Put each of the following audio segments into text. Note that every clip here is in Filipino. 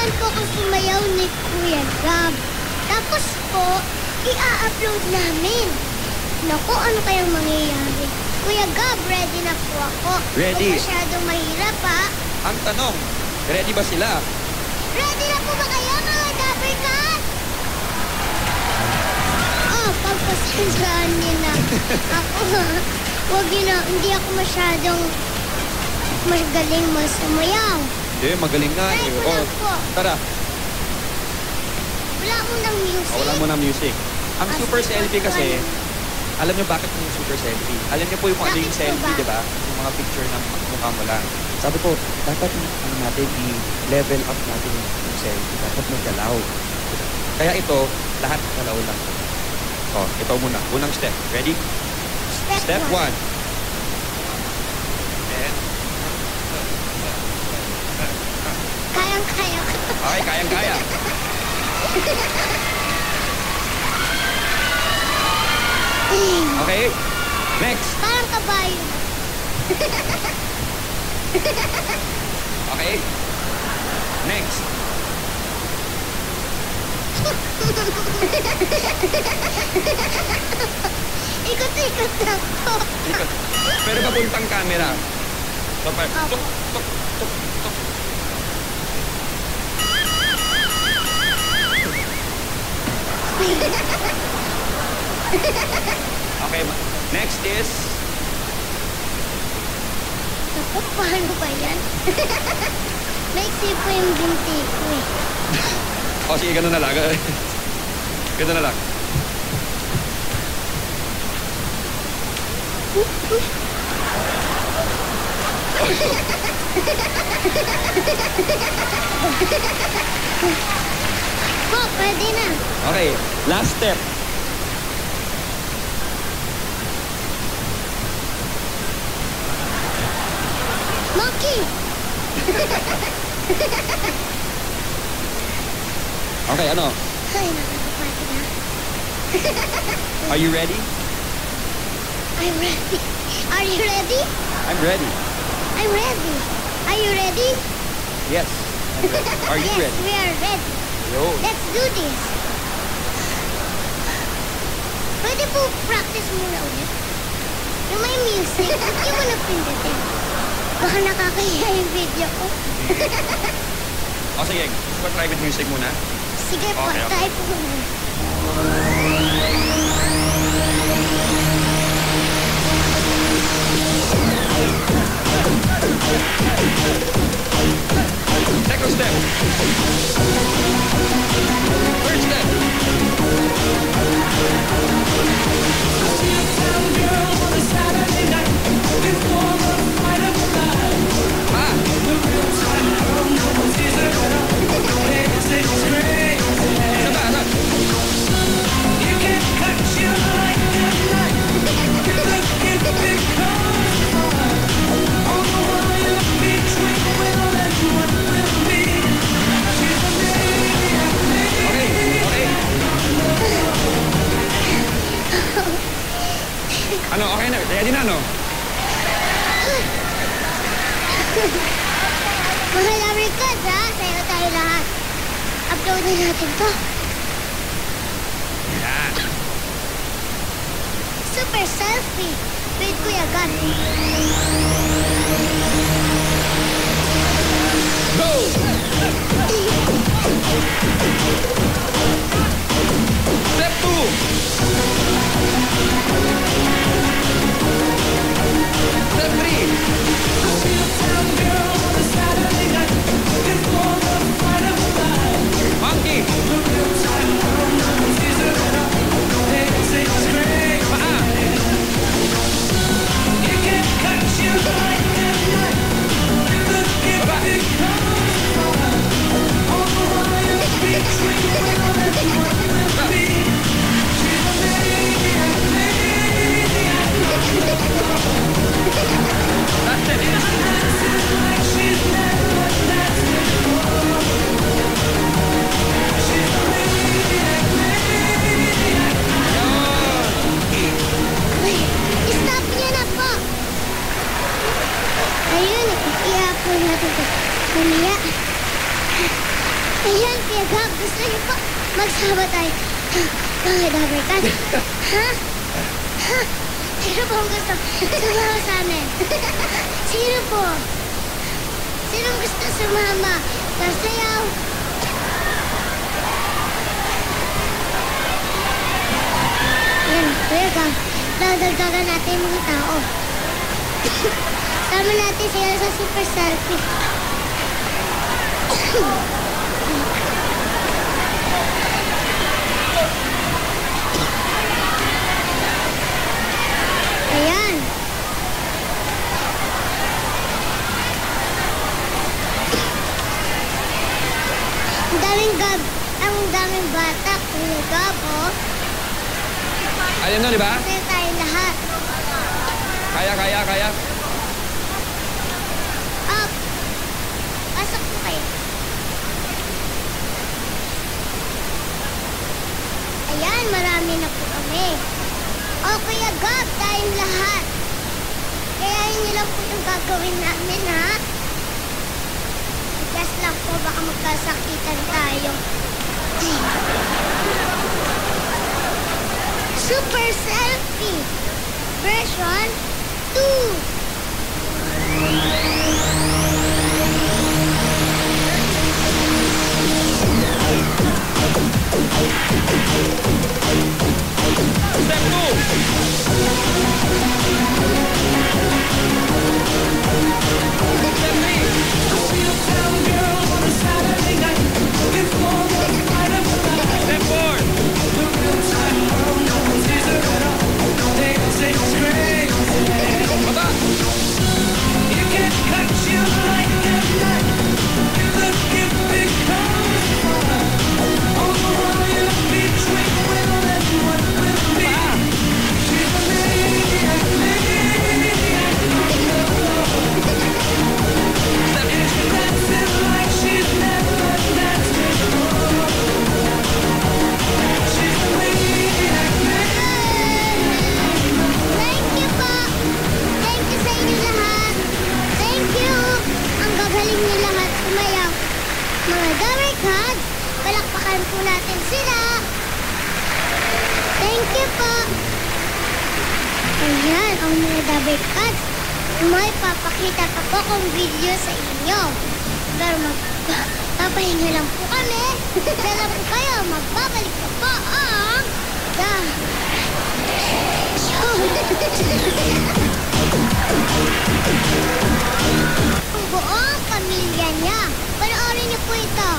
Kailangan po ko sumayaw ni Kuya Gab. Tapos po, i-upload namin. Naku, ano kayang mangyayari? Kuya Gab, ready na po ako. Ready. Kung masyadong mahirap, ha? Ang tanong, ready ba sila? Ready na po ba kayo, mga Gabbercats? Oh, pagpasensyahan niyo na. Ako, ha? Huwag yun na, hindi ako masyadong magaling sumayaw. Hindi, magaling nga. Try ko lang po. Tara. Wala mo ng music. Wala mo ng music. Ang super selfie kasi, alam niyo bakit yung super selfie? Alam niyo po yung ano yung selfie, di ba? Yung mga picture ng mukha mo lang. Sabi ko, dapat natin i-level up natin yung selfie. Dapat magalaw. Kaya ito, lahat galaw lang. Oh, ito muna. Unang step. Ready? Step 1. Kayang-kaya. Okay, kayang-kaya. Okay, next. Parang kabayo. Okay, next. Ikot-ikot lang po. Ikot. Pero papuntang camera. So, tuk, tuk, tuk, tuk. Okay, next is... Naku, paano ba yan? Maiksi po yung binti ko eh. Oh, sige, ganun na lang. Ganun na lang. Po, pwede na. Okay, last step. Monkey! Okay, ano? Ay, nakakapagod na. Are you ready? I'm ready. Are you ready? I'm ready. I'm ready. Are you ready? Yes, I'm ready. Are you yes, ready? we are ready. Yo. Let's do this. Pwede po practice muna ulit. Yung may music, hindi mo na pindutin. Baka nakakaya yung video ko. O sige, private music muna. Sige po, Okay, okay. type po muna. Second step. Third step. Ano, okay na? Ready na, no? Mga Labricans, ha? Sayo tayo lahat. Upload na natin to. Yan. Super selfie with Kuya Gab. Go! Step 2. Step 3. Monkey. Paa. Baba. Ayan, Kuya Gab, gusto niyo po magsama tayo. Mga Dabber Cats. Ha? Ha? Sino po ang gusto sumama sa amin? Sino po? Sino gusto sumama? Sasayaw. Yan, Kuya Gab. Dadagdagan natin yung mga tao. Sama natin sila sa super selfie. Ayan. Ang daming bata, Kuya Gab, oh. Alam nyo, di ba? Kasi tayo lahat. Kaya. Up. Pasok po kayo. Ayan, marami na po kami. O, Kuya Gab, tayong lahat. Kaya yun lang po yung gagawin namin, ha? Tigas lang po, baka magkasakitan tayo. Super Selfie version 2. Step 2. Baba! Thank you po. Thank you sa inyo lahat. Thank you. Ang gagaling niyo lahat sumayaw. Mga Dabber Cats, palakpakan po natin sila. Thank you po. Ayan, ang mga Dabber Cats. May papakita pa po kong video sa inyo. Pero papahinga lang po kami. Dala po kayo, magbabalik pa po ang ang buong pamilya niya. Panoorin niyo po ito.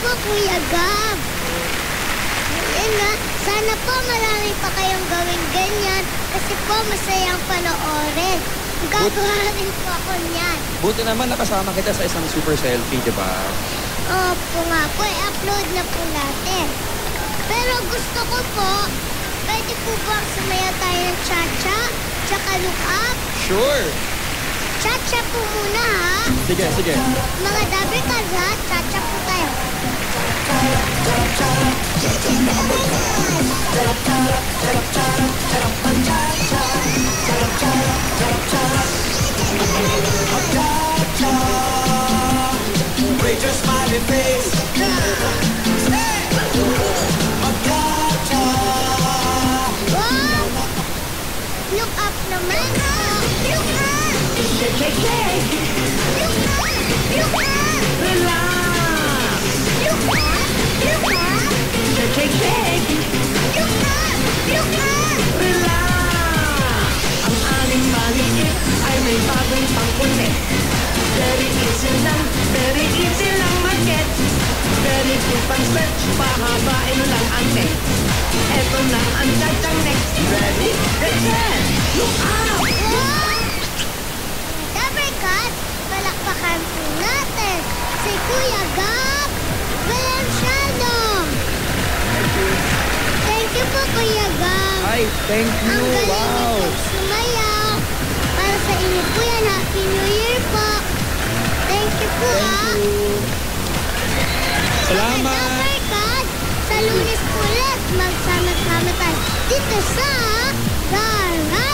po, Kuya Gab. Yun nga, sana po marami pa kayong gawin ganyan kasi po masayang panoorin. Gagawa rin po ako niyan. Buti naman nakasama kita sa isang super selfie, di ba? Opo nga po, i-upload na po natin. Pero gusto ko po, pwede po ba sumaya tayo ng cha-cha, tsaka look up? Sure! Cha-cha po muna ha. Sige, sige. Mga Dabber Cats ha, cha-cha po tayo. Shake. Luka! Relax. Luka! Luka! Shake. Luka! Luka! Relax. Ang aling maliit ay may bagong pangkulit. Very easy lang mag-get. Very good pang stretch, pahabain mo lang ang neck. Eto na ang tatang next. Ready? Get set! Look out! Dabarkat, palakpakan po natin si Kuya Gab Valenciano. Thank you po, Kuya Gab. Ay, thank you. Ang galing Wow. niyo po sumayaw. Para sa inyo po yan, Happy New Year po. Thank you po, Thank you. Salamat. Dabarkat, sa Lunes po ulit, magsama-sama tayo dito sa Garage